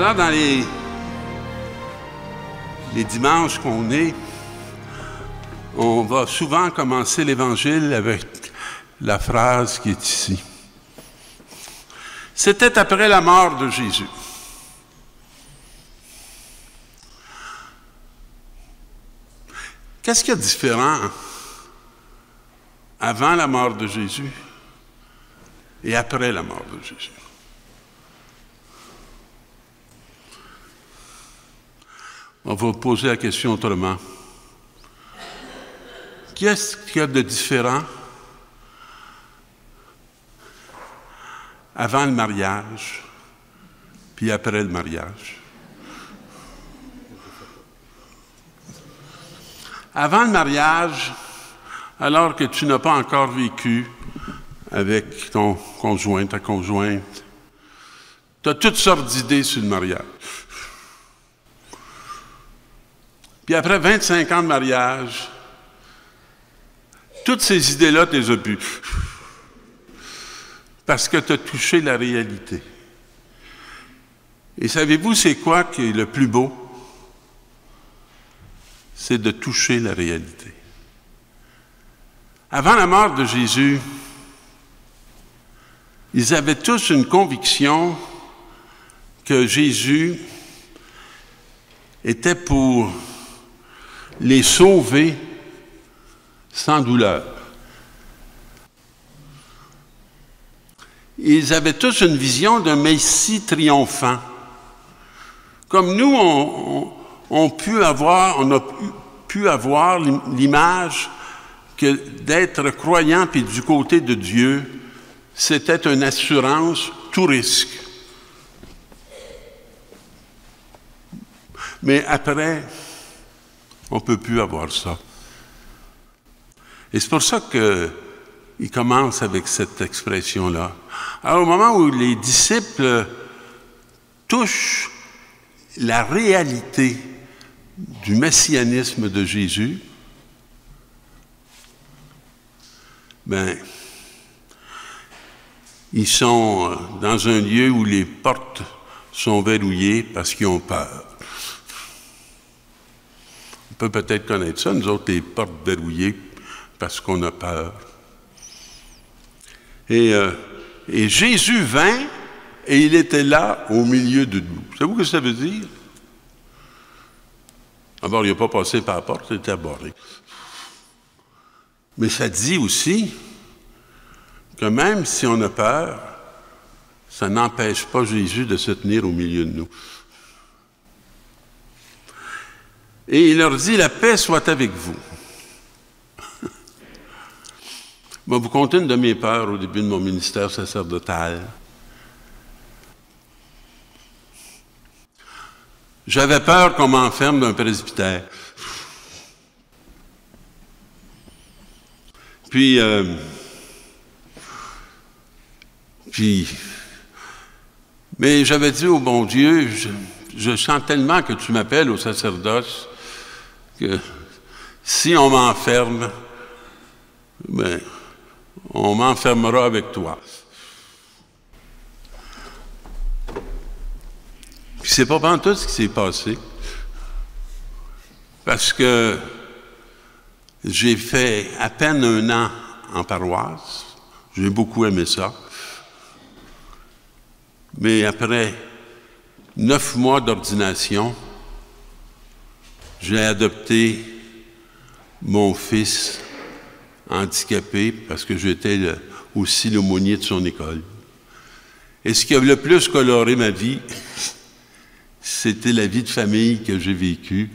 Alors, dans les dimanches qu'on est, on va souvent commencer l'Évangile avec la phrase qui est ici. C'était après la mort de Jésus. Qu'est-ce qu'il y a de différent avant la mort de Jésus et après la mort de Jésus? On va poser la question autrement. Qu'est-ce qu'il y a de différent avant le mariage puis après le mariage? Avant le mariage, alors que tu n'as pas encore vécu avec ton conjoint, ta conjointe, tu as toutes sortes d'idées sur le mariage. Puis après 25 ans de mariage, toutes ces idées-là, tu les as plus. Parce que tu as touché la réalité. Et savez-vous, c'est quoi qui est le plus beau? C'est de toucher la réalité. Avant la mort de Jésus, ils avaient tous une conviction que Jésus était pour les sauver sans douleur. Ils avaient tous une vision d'un Messie triomphant. Comme nous, on a pu avoir l'image que d'être croyant puis du côté de Dieu, c'était une assurance tout risque. Mais après, on ne peut plus avoir ça. Et c'est pour ça qu'il commence avec cette expression-là. Alors, au moment où les disciples touchent la réalité du messianisme de Jésus, ben, ils sont dans un lieu où les portes sont verrouillées parce qu'ils ont peur. On peut peut-être connaître ça, nous autres, les portes verrouillées parce qu'on a peur. Et Jésus vint et il était là au milieu de nous. Savez-vous ce que ça veut dire? D'abord, il n'a pas passé par la porte, il était abordé. Mais ça dit aussi que même si on a peur, ça n'empêche pas Jésus de se tenir au milieu de nous. Et il leur dit, la paix soit avec vous. Je vais vous conter une de mes peurs au début de mon ministère sacerdotal. J'avais peur qu'on m'enferme dans un presbytère. Mais j'avais dit au bon Dieu, je sens tellement que tu m'appelles au sacerdoce que si on m'enferme, ben, on m'enfermera avec toi. Puis c'est pas pendant tout ce qui s'est passé. Parce que j'ai fait à peine 1 an en paroisse. J'ai beaucoup aimé ça. Mais après 9 mois d'ordination, j'ai adopté mon fils handicapé parce que j'étais aussi l'aumônier de son école. Et ce qui a le plus coloré ma vie, c'était la vie de famille que j'ai vécue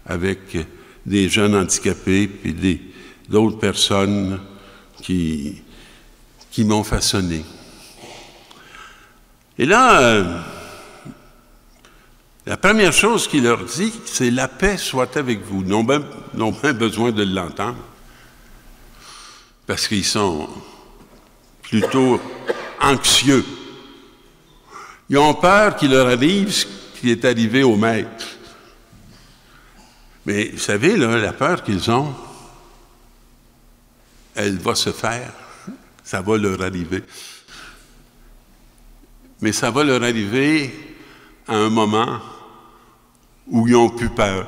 avec des jeunes handicapés et d'autres personnes qui m'ont façonné. Et là, la première chose qu'il leur dit, c'est « la paix soit avec vous ». Ils n'ont pas besoin de l'entendre, parce qu'ils sont plutôt anxieux. Ils ont peur qu'il leur arrive ce qui est arrivé au maître. Mais vous savez, là, la peur qu'ils ont, elle va se faire. Ça va leur arriver. Mais ça va leur arriver à un moment où ils ont plus peur.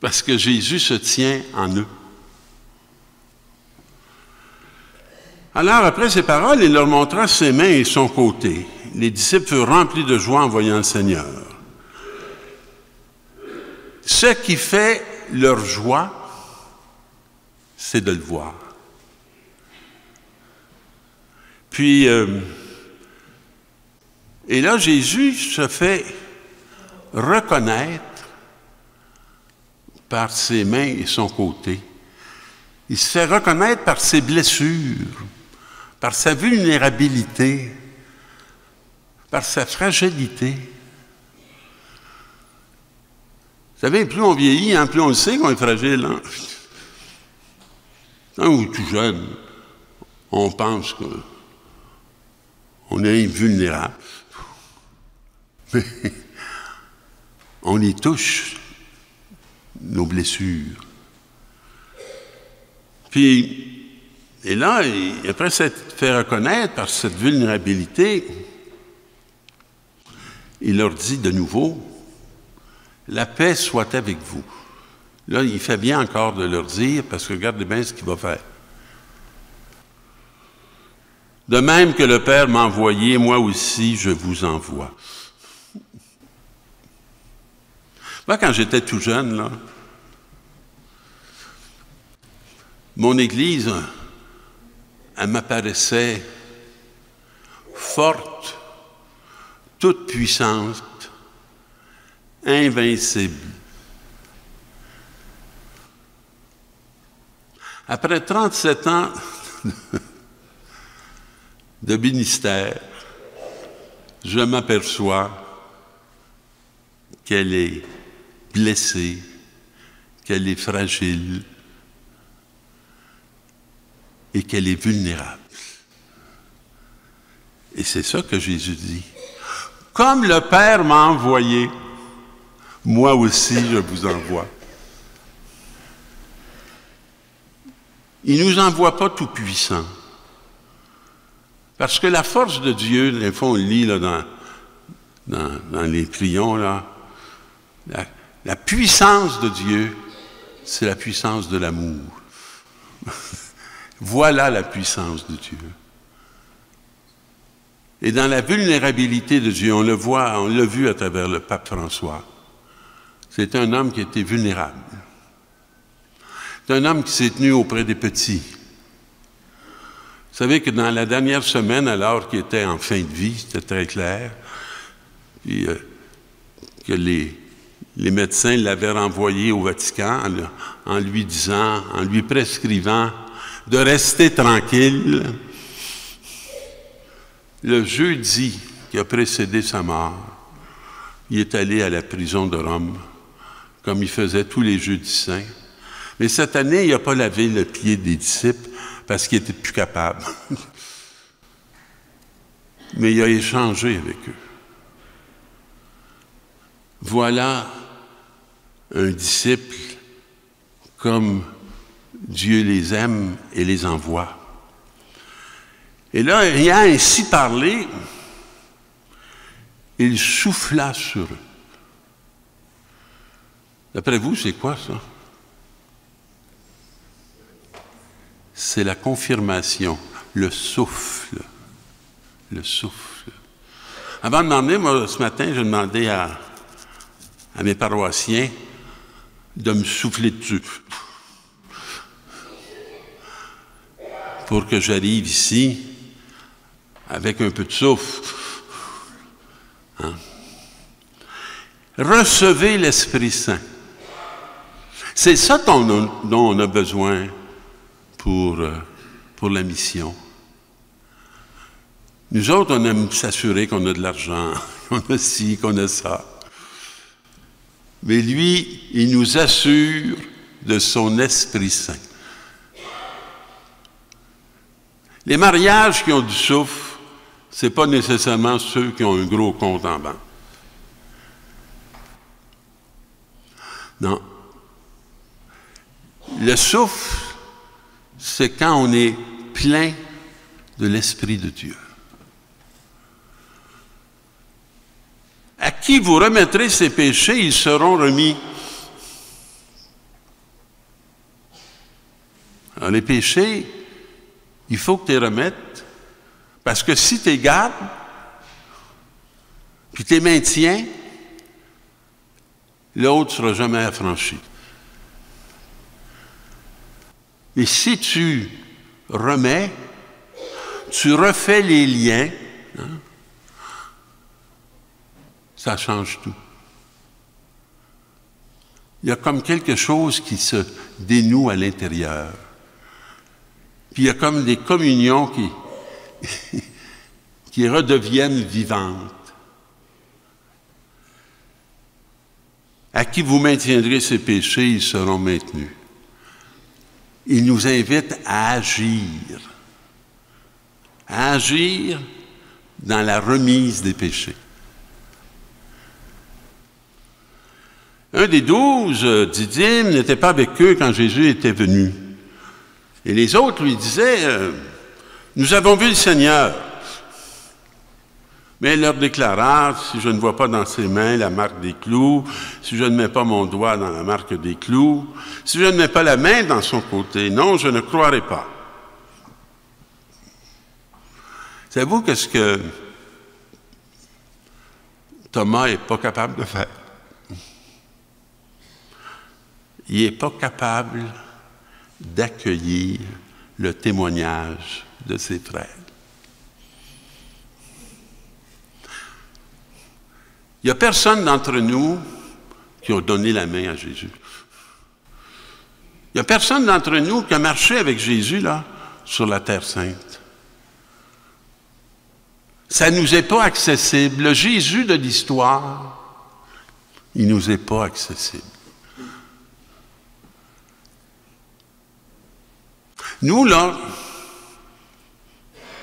Parce que Jésus se tient en eux. Alors, après ces paroles, il leur montra ses mains et son côté. Les disciples furent remplis de joie en voyant le Seigneur. Ce qui fait leur joie, c'est de le voir. Puis, et là, Jésus se fait reconnaître par ses mains et son côté. Il se fait reconnaître par ses blessures, par sa vulnérabilité, par sa fragilité. Vous savez, plus on vieillit, plus on le sait qu'on est fragile. Quand on est tout jeune, on pense qu'on est invulnérable. Mais on les touche, nos blessures. Puis, et là, après s'être fait reconnaître par cette vulnérabilité, il leur dit de nouveau, « La paix soit avec vous. » Là, il fait bien encore de leur dire, parce que regardez bien ce qu'il va faire. « De même que le Père m'a envoyé, moi aussi je vous envoie. » Moi, quand j'étais tout jeune, là, mon Église, elle m'apparaissait forte, toute puissante, invincible. Après 37 ans de ministère, je m'aperçois qu'elle est blessée, qu'elle est fragile et qu'elle est vulnérable. Et c'est ça que Jésus dit. Comme le Père m'a envoyé, moi aussi je vous envoie. Il ne nous envoie pas tout puissant. Parce que la force de Dieu, des fois on le lit là, dans les trions, là, la puissance de Dieu, c'est la puissance de l'amour. Voilà la puissance de Dieu. Et dans la vulnérabilité de Dieu, on le voit, on l'a vu à travers le pape François. C'est un homme qui était vulnérable. C'est un homme qui s'est tenu auprès des petits. Vous savez que dans la dernière semaine, alors qu'il était en fin de vie, c'était très clair, puis, que les médecins l'avaient renvoyé au Vatican en lui disant, en lui prescrivant de rester tranquille. Le jeudi qui a précédé sa mort, il est allé à la prison de Rome, comme il faisait tous les jeudis saints. Mais cette année, il n'a pas lavé le pied des disciples parce qu'il n'était plus capable. Mais il a échangé avec eux. Voilà un disciple comme Dieu les aime et les envoie. Et là, ayant ainsi parlé, il souffla sur eux. D'après vous, c'est quoi ça? C'est la confirmation, le souffle. Le souffle. Avant de m'emmener, moi, ce matin, j'ai demandé à mes paroissiens de me souffler dessus. Pour que j'arrive ici avec un peu de souffle. Hein? Recevez l'Esprit Saint. C'est ça dont on a besoin pour la mission. Nous autres, on aime s'assurer qu'on a de l'argent, qu'on a ci, qu'on a ça. Mais lui, il nous assure de son Esprit Saint. Les mariages qui ont du souffle, ce n'est pas nécessairement ceux qui ont un gros compte en banque. Non. Le souffle, c'est quand on est plein de l'Esprit de Dieu. qui vous remettrez ses péchés, ils seront remis. Alors, les péchés, il faut que tu les remettes, parce que si tu les gardes, puis tu les maintiens, l'autre ne sera jamais affranchi. Et si tu remets, tu refais les liens, hein, ça change tout. Il y a comme quelque chose qui se dénoue à l'intérieur. Puis il y a comme des communions qui redeviennent vivantes. À qui vous maintiendrez ces péchés, ils seront maintenus. Il nous invite à agir dans la remise des péchés. Un des 12 didymes n'était pas avec eux quand Jésus était venu. Et les autres lui disaient, nous avons vu le Seigneur. Mais il leur déclara, si je ne vois pas dans ses mains la marque des clous, si je ne mets pas mon doigt dans la marque des clous, si je ne mets pas la main dans son côté, non, je ne croirai pas. Savez-vous qu'est-ce que Thomas n'est pas capable de faire? Il n'est pas capable d'accueillir le témoignage de ses frères. Il n'y a personne d'entre nous qui a donné la main à Jésus. Il n'y a personne d'entre nous qui a marché avec Jésus, là, sur la Terre Sainte. Ça ne nous est pas accessible. Le Jésus de l'histoire, il ne nous est pas accessible. Nous, là,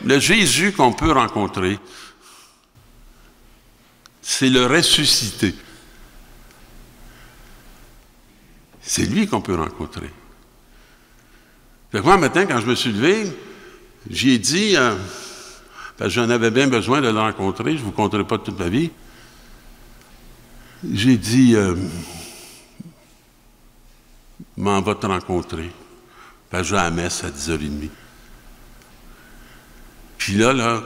le Jésus qu'on peut rencontrer, c'est le ressuscité. C'est lui qu'on peut rencontrer. Fait que moi, un matin, quand je me suis levé, j'ai dit, parce que j'en avais bien besoin de le rencontrer, je ne vous conterai pas toute ma vie, j'ai dit, m'en va te rencontrer. Parce que je vais à la messe à 10h30. Puis là,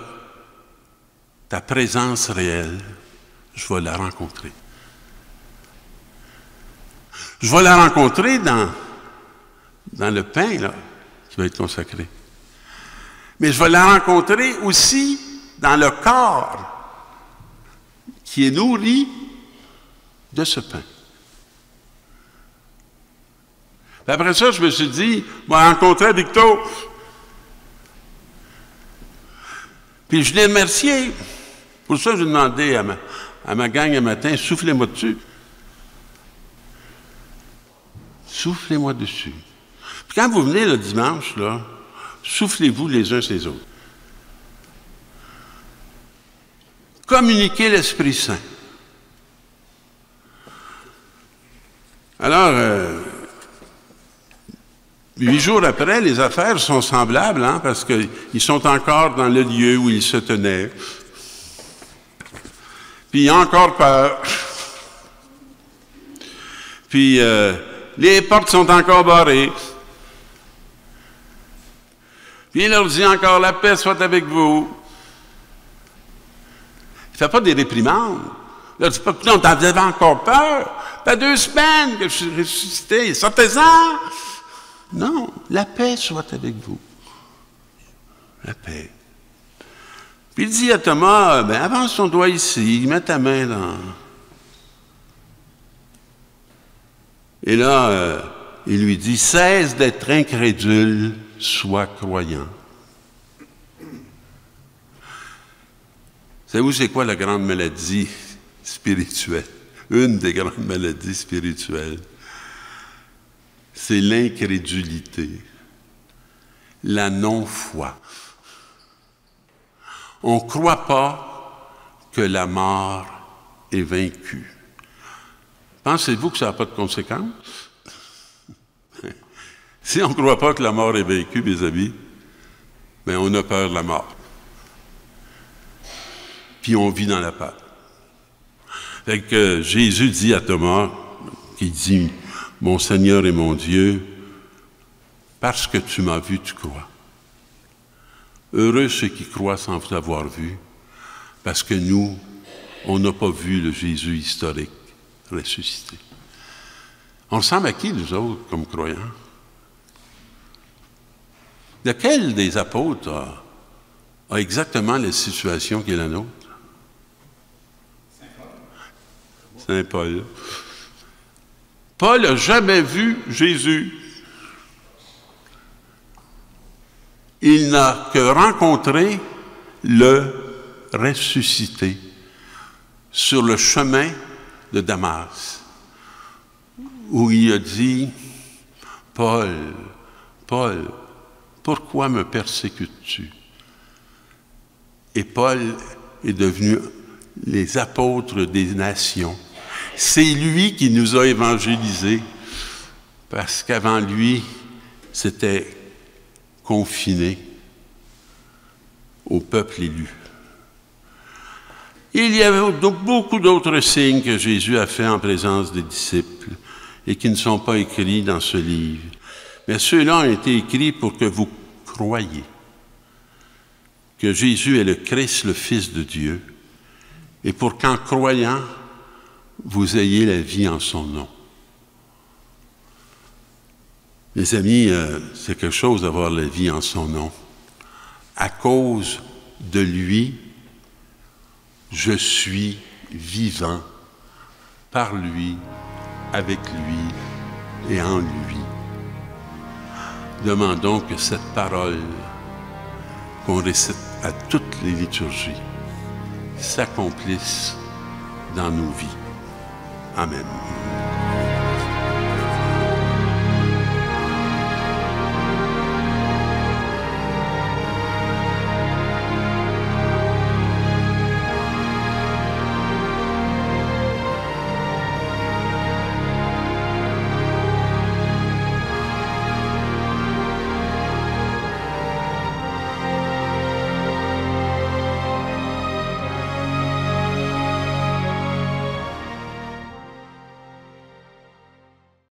ta présence réelle, je vais la rencontrer. Je vais la rencontrer dans le pain, là, qui va être consacré. Mais je vais la rencontrer aussi dans le corps qui est nourri de ce pain. Puis après ça, je me suis dit, je vais rencontrer Victor. Puis je l'ai remercié. Pour ça, j'ai demandé à ma gang un matin, soufflez-moi dessus. Soufflez-moi dessus. Puis quand vous venez le dimanche, là, soufflez-vous les uns sur les autres. Communiquez l'Esprit Saint. Alors, 8 jours après, les affaires sont semblables, hein, parce qu'ils sont encore dans le lieu où ils se tenaient. Puis il y a encore peur. Puis les portes sont encore barrées. Puis il leur dit encore, la paix soit avec vous. Il ne fait pas des réprimandes. Il ne dit pas, non, t'en avais encore peur. Ça fait 2 semaines que je suis ressuscité. Sortez-en. Non, la paix soit avec vous. La paix. Puis il dit à Thomas, avance ton doigt ici, mets ta main dans... Et là, il lui dit, cesse d'être incrédule, sois croyant. Savez-vous, c'est quoi la grande maladie spirituelle? Une des grandes maladies spirituelles. C'est l'incrédulité, la non-foi. On ne croit pas que la mort est vaincue. Pensez-vous que ça n'a pas de conséquences? Si on ne croit pas que la mort est vaincue, mes amis, bien on a peur de la mort. Puis on vit dans la peur. Fait que Jésus dit à Thomas, qui dit, « Mon Seigneur et mon Dieu, parce que tu m'as vu, tu crois. Heureux ceux qui croient sans vous avoir vu, parce que nous, on n'a pas vu le Jésus historique ressuscité. » On ressemble à qui, nous autres, comme croyants? Lequel des apôtres a exactement la situation qui est la nôtre? Saint Paul. Paul n'a jamais vu Jésus. Il n'a que rencontré le ressuscité sur le chemin de Damas, où il a dit, « Paul, Paul, pourquoi me persécutes-tu? » Et Paul est devenu les apôtres des nations. C'est lui qui nous a évangélisés, parce qu'avant lui, c'était confiné au peuple élu. Il y avait beaucoup d'autres signes que Jésus a fait en présence des disciples et qui ne sont pas écrits dans ce livre. Mais ceux-là ont été écrits pour que vous croyiez que Jésus est le Christ, le Fils de Dieu, et pour qu'en croyant, vous ayez la vie en son nom. Mes amis, c'est quelque chose d'avoir la vie en son nom. À cause de lui, je suis vivant par lui, avec lui et en lui. Demandons que cette parole qu'on récite à toutes les liturgies s'accomplisse dans nos vies. Amen.